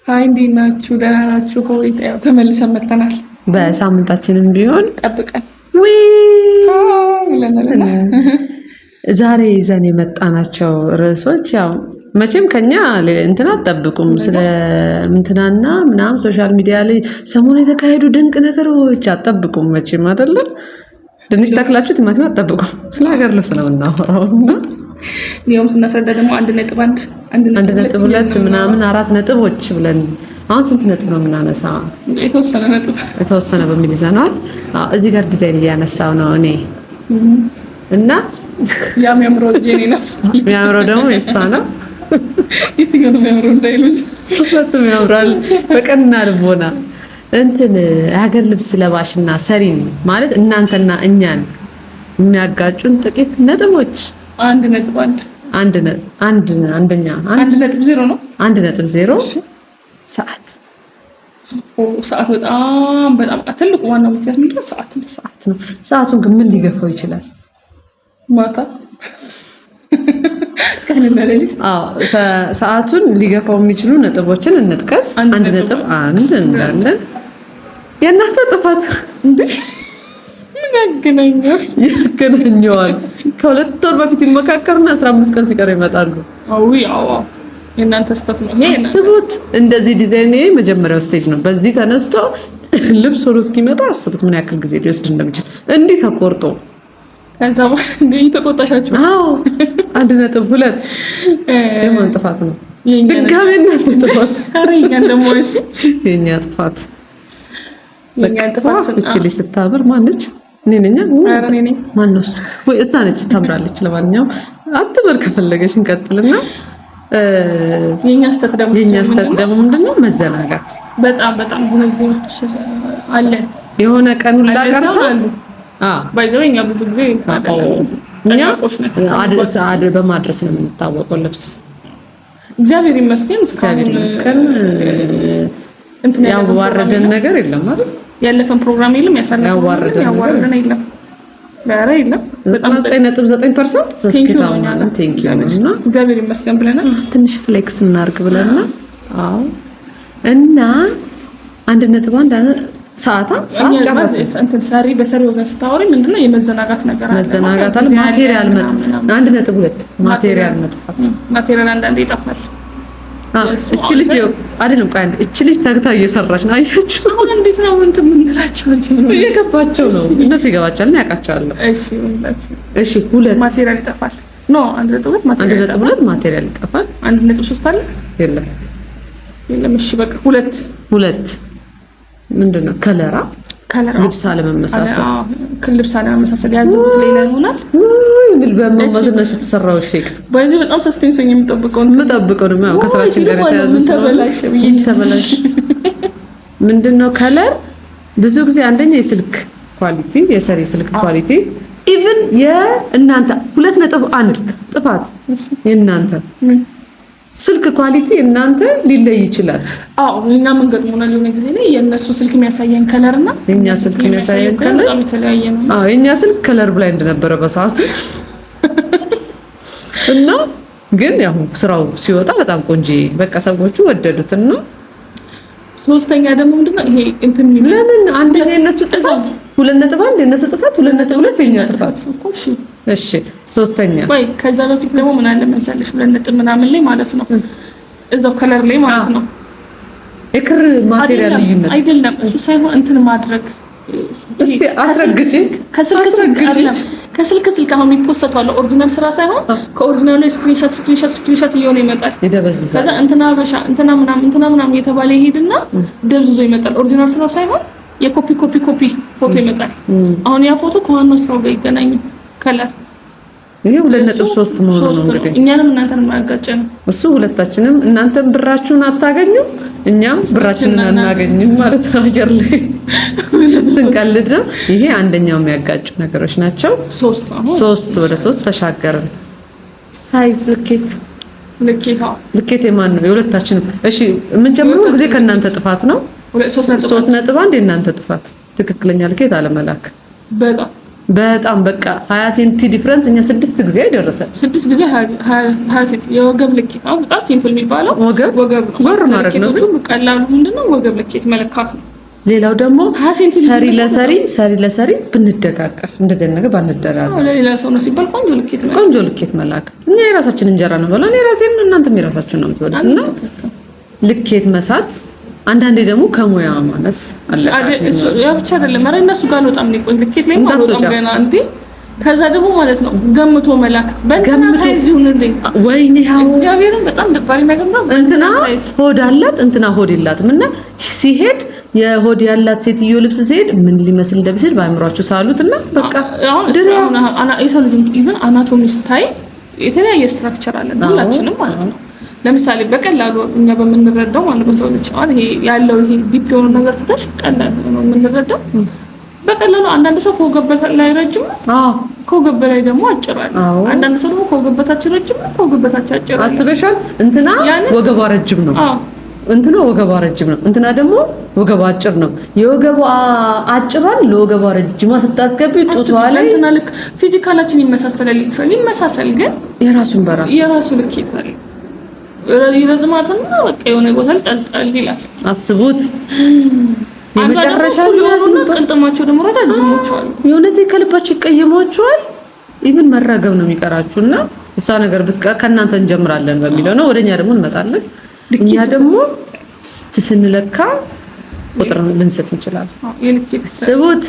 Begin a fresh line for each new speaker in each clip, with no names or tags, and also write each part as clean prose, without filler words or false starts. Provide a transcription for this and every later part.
ሃይ እንዴት ናችሁ? ደህና ናችሁ ሆይ? ተመልሰን መጥተናል።
በሳምንታችንም ቢሆን
ጠብቀን
ዛሬ ይዘን የመጣናቸው ርዕሶች ያው መቼም ከኛ እንትና አትጠብቁም። ስለ እንትናና ምናምን ሶሻል ሚዲያ ላይ ሰሞኑን የተካሄዱ ድንቅ ነገሮች አትጠብቁም መቼም አይደለ? ድንች ተክላችሁ ቲማቲም አትጠብቁም። ስለ ሀገር ልብስ ነው እናወራውና
ኒውም ስናስረዳ ደግሞ 1.2
ምናምን 4 ነጥቦች ብለን አሁን ስንት ነጥብ ነው የምናነሳ? የተወሰነ በሚል ይዘናል። እዚህ ጋር ዲዛይን እያነሳው ነው እኔ እና
የሚያምረው ጄኒ ነው።
የሚያምረው ደግሞ የእሷ ነው።
የትኛው ነው የሚያምረው እንዳይሉኝ
ሁለቱም ያምራል። በቀንና ልቦና እንትን ሀገር ልብስ ለባሽና ሰሪን ማለት እናንተና እኛን የሚያጋጩን ጥቂት ነጥቦች
1.1
አንደኛ
1.0 ነው
1.0 ሰዓት
በጣም ትልቁ ዋናው ምክንያት ምንድን ነው? ሰዓት ነው። ሰዓቱን ግን ምን ሊገፋው ይችላል? ማታ ቀንና ሌሊት።
ሰዓቱን ሊገፋው የሚችሉ ነጥቦችን እንጥቀስ። 1.1 እንዳለን የእናንተ ጥፋት እንዴ ያገናኘዋል። ከ2 ወር በፊት ይመካከሩና 15 ቀን ሲቀር ይመጣሉ።
የእናንተ ስህተት ነው ይሄ።
አስቡት፣ እንደዚህ ዲዛይን መጀመሪያው ስቴጅ ነው። በዚህ ተነስቶ ልብስ ሆኖ እስኪመጣ አስቡት ምን ያክል ጊዜ ሊወስድ እንደሚችል። እንዲህ ተቆርጦ
ከዛ ተቆጣሻችሁ።
1.2 የማን ጥፋት ነው? ድጋሜ እናንተ ጥፋት። የእኛ ጥፋት። እቺ ልጅ ስታምር ማነች? እኔ ነኝ። ማነው እሱ? ወይ እሷ ነች። ታምራለች። ለማንኛውም አትበር ከፈለገሽ እንቀጥልና
የኛ ስህተት ደግሞ
ምንድነው? መዘናጋት።
በጣም ዝንጉዎች አለ።
የሆነ ቀን ሁላ ቀርታ
ባይዘውኛ ብዙ ጊዜ
እኛ በማድረስ ነው የምንታወቀው። ልብስ እግዚአብሔር ይመስገን እንትን ያዋረደን ነገር የለም አይደል?
ያለፈን ፕሮግራም የለም፣ ያዋረደን የለም። ዳራ የለም። በጣም
9.9% ተስኪታውና ቴንኪው እና
እግዚአብሔር ይመስገን ብለናል።
ትንሽ ፍሌክስ እናርግ ብለና እና 1.1 ሰዓት
እንትን በሰሪ ወገን ስታወሪ ምንድነው የመዘናጋት ነገር አለ።
መዘናጋት አለ። ማቴሪያል 1.2 ማቴሪያል መጥፋት።
ማቴሪያል አንዳንዴ ይጠፋል።
እቺ ልጅ አይደለም ቆይ እቺ ልጅ ተግታ እየሰራች ነው። አያችሁ
አሁን እንዴት ነው እንትን ምንላቸው
እየገባቸው ነው። እነሱ ይገባቻል እና ያውቃቸዋለሁ። እሺ 2
ማቴሪያል ይጠፋል። ኖ 1.2
ማቴሪያል ይጠፋል።
1.3 አለ የለም። እሺ በቃ 2
ምንድነው? ከለራ ልብስ
አለመመሳሰል ያዘዙት ሌላ ይሆናል።
ምን በመመዘነሽ የተሰራው ሼክት
በዚህ በጣም ሰስፔንስ ሆኜ የምጠብቀው
ነው ከስራችን ጋር የተያዘ ተበላሽ። ምንድነው? ከለር ብዙ ጊዜ አንደኛ የስልክ ኳሊቲ፣ የሰሪ ስልክ ኳሊቲ ኢቭን የእናንተ 2.1 ጥፋት የእናንተ ስልክ ኳሊቲ እናንተ ሊለይ ይችላል።
እና መንገድ ሆነ ሊሆነ ጊዜ ላይ የነሱ ስልክ የሚያሳየን ከለር እና
የኛ ስልክ የሚያሳየን ከለር
በጣም የተለያየ ነው።
የኛ ስልክ ከለር ብላይንድ ነበረ በሰዓቱ እና ግን ያው ስራው ሲወጣ በጣም ቆንጆ በቃ ሰዎቹ ወደዱትና
ሶስተኛ ደግሞ ምንድነው ይሄ እንትን
ለምን አንደኛ የነሱ ጥፋት 2.1 የነሱ ጥፋት 2.2 የኛ ጥፋት እሺ ሶስተኛ
ወይ ከዛ በፊት ደግሞ ምን አለ መሰለሽ 2 ምናምን ላይ ማለት ነው እዛው ከለር ላይ ማለት ነው
የክር ማቴሪያል ልዩነት
አይደለም እሱ ሳይሆን እንትን ማድረግ
እስቲ አስረግጪ
ከስልክ አሁን የሚፖሰቱ አለ ኦሪጂናል ስራ ሳይሆን ከኦሪጂናሉ ስክሪንሾት እየሆነ ይመጣል።
ይደበዝዛል።
ከዛ እንትና ምናምን እየተባለ ይሄድና ደብዝዞ ይመጣል። ኦሪጂናል ስራው ሳይሆን የኮፒ ፎቶ ይመጣል። አሁን ያ ፎቶ ከዋናው ስራው ጋር ይገናኝ ከለር
ይሄ 2.3 መሆኑ ነው እንግዲህ
እኛንም እናንተንም ማያጋጨን
እሱ ሁለታችንም እናንተም ብራችሁን አታገኙ እኛም ብራችንን አናገኝም ማለት ነው። አየር ላይ ስንቀልድ ነው። ይሄ አንደኛው የሚያጋጩ ነገሮች ናቸው። 3 ወደ 3 ተሻገርን። ሳይዝ ልኬት የማን ነው? የሁለታችንም። እሺ የምንጀምረው ጊዜ ከእናንተ ጥፋት ነው። 3.1 የእናንተ ጥፋት ትክክለኛ ልኬት አለመላክ በጣም በቃ 20 ሴንቲ ዲፍረንስ እኛ 6 ጊዜ አይደረሰን
6 ጊዜ 20 ሴንቲ የወገብ ልኬት አሁን በጣም ሲምፕል የሚባለው ወገብ ነው።
ዞር ማድረግ ነው።
ቀላሉ ምንድነው ወገብ ልኬት መለካት ነው።
ሌላው ደግሞ ሰሪ ለሰሪ ብንደጋገፍ እንደዚህ ነገር ባንደራራ
ለሌላ ሰው ነው ሲባል
ቆንጆ ልኬት መላክ እኛ የራሳችን እንጀራ ነው በላ የራሴን እናንተም የራሳችሁን ነው የምትበሉና ልኬት መሳት አንዳንዴ ደግሞ ከሙያ ማነስ አለ
እሱ ያ ብቻ አይደለም ማለት እነሱ ጋር በጣም ነው ቆይ ልኬት ላይ ማለት ነው ገና እንዴ ከዛ ደግሞ ማለት ነው ገምቶ መላክ በእንትና ሳይዝ ይሁንልኝ
ወይኔ ያው
እግዚአብሔርን በጣም ደባሪ ነገር ነው
እንትና ሆድ አላት እንትና ሆድ የላትም እና ሲሄድ የሆድ ያላት ሴትዮ ልብስ ሲሄድ ምን ሊመስል እንደሚስል ባይምሯችሁ ሳሉትና በቃ
አሁን የሰው ልጅ ኢቭን አናቶሚ ስታይ የተለያየ ስትራክቸር አለ ሁላችንም ማለት ነው። ለምሳሌ በቀላሉ እኛ በምንረዳው ማለት በሰው ልጅ አሁን ይሄ ያለው ይሄ ዲፕ የሆነ ነገር ትተሽ ቀላል ነው የምንረዳው በቀላሉ አንዳንድ ሰው ከወገብ ላይ ረጅም ከወገብ ላይ ደግሞ አጭር አለ። አንዳንድ ሰው ደግሞ ከወገብ በታች ረጅም ከወገብ በታች አጭር አለ።
አስበሻል እንትና ወገቧ ረጅም ነው እንትና ወገቧ ረጅም ነው እንትና ደግሞ ወገቧ አጭር ነው። የወገቧ አጭሯን ለወገቧ ረጅሟ ስታስገቢ ጦቷ ላይ
እንትና ልክ ፊዚካላችን ይመሳሰል ግን የራሱ ልኬት አለ። ይረዝማትና በቃ የሆነ ቦታ ጠልጠል ይላል።
አስቡት የመጨረሻ ሊያስም
ቅንጥማቸው ደግሞ ረጃጅሞች አሉ።
የሆነቴ ከልባቸው ይቀየሟቸዋል። ኢቭን መራገብ ነው የሚቀራችሁና እሷ ነገር ብትቀር ከእናንተ እንጀምራለን በሚለው ነው ወደኛ ደግሞ እንመጣለን። እኛ ደግሞ ስንለካ ቁጥር ልንሰጥ እንችላለን። ስቡት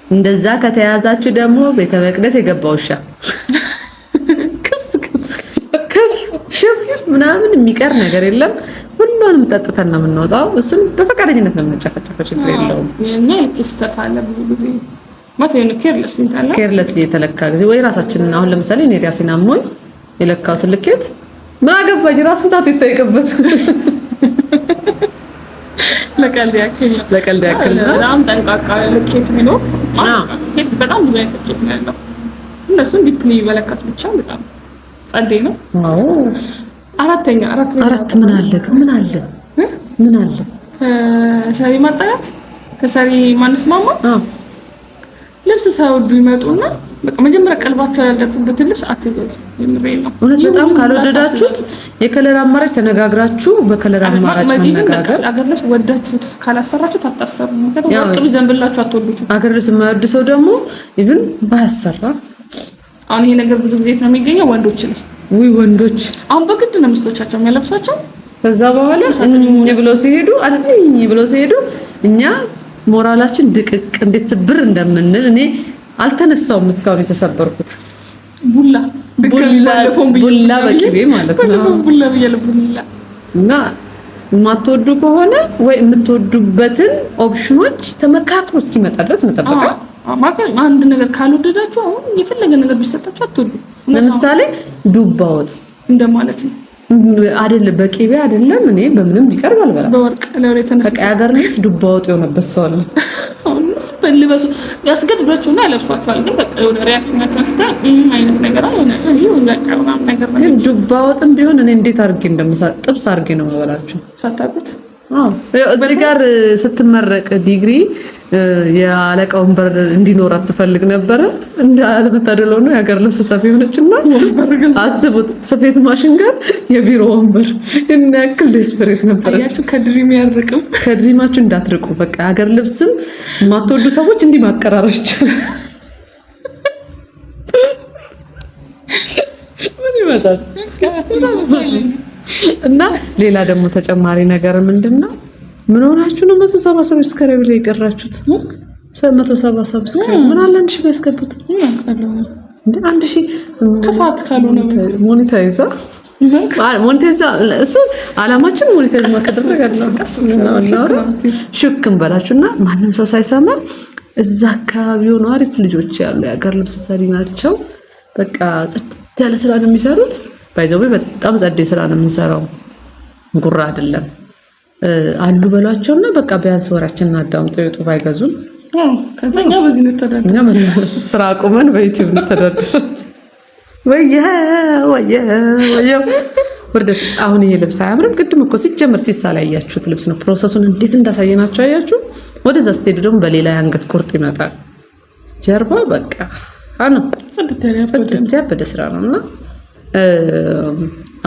እንደዛ ከተያዛችሁ ደግሞ ቤተ መቅደስ የገባ ውሻ ሽፍ ምናምን የሚቀር ነገር የለም። ሁሉንም ጠጥተን ነው የምንወጣው። እሱን በፈቃደኝነት ነው የምንጨፈጨፈው። ችግር የለውም።
እኛ ልክስተት አለ ብዙ ጊዜ ማለት ነው
ኬርለስ የተለካ ጊዜ ወይ ራሳችንን አሁን ለምሳሌ እኔ ራሴን አሞኝ የለካሁትን ልኬት ምን አገባኝ ራሱ ታት ይታይቀበት
ለቀልድ ያክል በጣም ጠንቃቃ ልኬት ቢኖር በጣም ብዙ አይነት ልኬት ነው ያለው። እነሱን ዲፕሊ መለካት ብቻ በጣም ጸዴ ነው። አራት ምን አለ ከሰሪ ማጣላት ከሰሪ ማንስማማ ልብስ ሳይወዱ ይመጡና በቃ መጀመሪያ ቀልባቸው ያለበት ልብስ አትገዙ። የምሬን ነው።
እውነት በጣም ካልወደዳችሁት የከለር አማራጭ ተነጋግራችሁ በከለር አማራጭ መነጋገር
አገር ልብስ ወዳችሁት ካላሰራችሁት አታሰሩ። ምክንያቱም ወርቅ ቢዘንብላችሁ አትወዱትም።
አገር ልብስ የማይወድ ሰው ደግሞ ኢቭን ባያሰራ
አሁን ይሄ ነገር ብዙ ጊዜ ነው የሚገኘው ወንዶች ላይ ወንዶች አሁን በግድ ነው ሚስቶቻቸው የሚያለብሷቸው።
ከዛ በኋላ ብለው ሲሄዱ እኛ ሞራላችን ድቅቅ እንዴት ስብር እንደምንል እኔ አልተነሳውም እስካሁን የተሰበርኩት
ቡላ
በቂቤ ማለት ነው።
ቡላ በየለቡላ
እና የማትወዱ ከሆነ ወይ የምትወዱበትን ኦፕሽኖች ተመካክሮ እስኪመጣ ድረስ መጠበቅ
አንድ ነገር ካልወደዳችሁ አሁን የፈለገ ነገር ቢሰጣችሁ አትወዱ።
ለምሳሌ ዱባ ወጥ
እንደማለት ነው
አይደለም። በቂቤ አይደለም እኔ በምንም ቢቀርብ አልበላም።
በወርቅ ለወሬ ተነስቶ
በቃ ያገር ልብስ ዱባ ወጥ የሆነበት ሰው አለ።
አሁንስ በልበሱ ያስገድዷችሁና ያለብሷችኋል። ግን በቃ የሆነ ሪአክሽናቸውን ስታይ አይነት ነገር አለ ነገር ነው።
ግን ዱባ ወጥም ቢሆን እኔ እንዴት አድርጌ ጥብስ አድርጌ ነው የምበላችሁ
ሳታውቁት።
እዚህ ጋር ስትመረቅ ዲግሪ የአለቃ ወንበር እንዲኖራት ትፈልግ ነበር። እንደ አለመታደለው ነው የሀገር ልብስ ሰፊ ሆነችና አስቡት ስፌት ማሽን ጋር የቢሮ ወንበር እና ያክል ዴስፐሬት ነበር።
አያችሁ ከድሪም ያርቅም
ከድሪማችሁ እንዳትርቁ። በቃ ሀገር ልብስም የማትወዱ ሰዎች እንዲህ ማቀራረች ምን ይመጣል እና ሌላ ደግሞ ተጨማሪ ነገር ምንድነው? ምን ሆናችሁ ነው 170 ሰብስክራይብ ላይ የቀራችሁት? 170 ሰብስክራይብ ምን አለ 1000 ቢያስገቡት እንዴ 1000
ክፋት ካልሆነ
ሞኔታይዛ እሱ አላማችን ሞኔታይዝ ማስደረግ አይደለም። ሽክም በላችሁና ማንም ሰው ሳይሰማ እዛ አካባቢ ሆኖ አሪፍ ልጆች ያሉ የሀገር ልብስ ሰሪ ናቸው። በቃ ጽድት ያለ ስራ ነው የሚሰሩት። ባይዘው በጣም ጸዴ ስራ ነው የምንሰራው። ጉራ አይደለም አሉ በሏቸውና በቃ ቢያንስ ወራችንን አዳምጠው ይወጡ ባይገዙን።
ከዛኛ በዚህ እንተዳደር
ስራ አቁመን በዩቲዩብ እንተዳደር። ወየ ወርደት አሁን ይሄ ልብስ አያምርም? ቅድም እኮ ሲጀመር ሲሳላ ያያችሁት ልብስ ነው። ፕሮሰሱን እንዴት እንዳሳየናችሁ አያችሁ። ወደዛ ስትሄዱ ደግሞ በሌላ የአንገት ቁርጥ ይመጣል። ጀርባ በቃ ጽድት ያበደ ስራ ነውና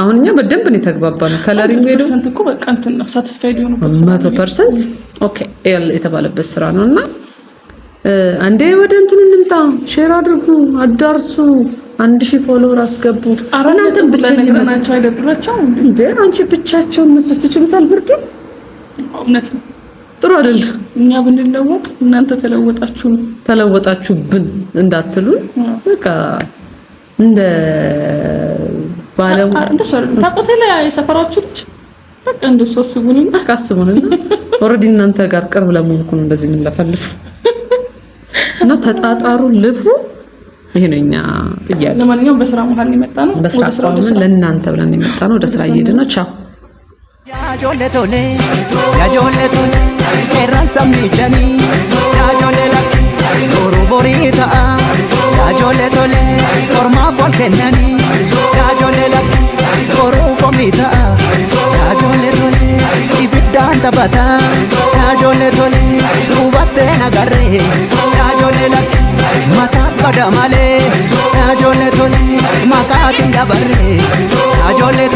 አሁን እኛ በደንብ ነው የተግባባነው። ከለሪንግ ሄዶ
ፐርሰንት እኮ በቃ እንትን ነው ሳቲስፋይድ የሆነበት
100% ኦኬ የተባለበት ስራ ነውና አንዴ ወደ እንትኑ እንምጣ። ሼር አድርጉ፣ አዳርሱ፣ 1000 ፎሎወር አስገቡ። እናንተ ብቻችሁን
ናቸው አይደብራቸው
እንዴ? አንቺ ብቻቸውን እነሱ ሲችሉታል። ብርዱ
እውነት ነው።
ጥሩ አይደል?
እኛ ብንለወጥ እናንተ
ተለወጣችሁብን እንዳትሉ በቃ እንደ ባለም
ታቆቴ ላይ የሰፈራችሁ ልጅ በቃ እንደሱ አስቡንና
ኦሬዲ እናንተ ጋር ቅርብ ለመሆን ነው እንደዚህ ምን ለፈልፉ እና ተጣጣሩ ልፉ። ይሄ ነውኛ ጥያቄ።
ለማንኛውም በስራ መሀል የመጣ ነው።
በስራ ለእናንተ ብለን የመጣ ነው። ወደ ስራ እየሄድን ነው። ቻው
ያጆለቶሌ ሴራን ሰምጀኒ ያጆለላ ዞሮ ቦሪታ ያጆለቶሌ ፎርማ ቦልከነኒ ያጆለላ ዞሮ ቆሚታ ያጆለቶሌ ኢብዳን ተባታ ያጆለቶሌ ሱባቴ ነጋሬ ያጆለላ ማታ ባዳማሌ ያጆለቶሌ ማቃት እንዳበሬ ያጆለቶሌ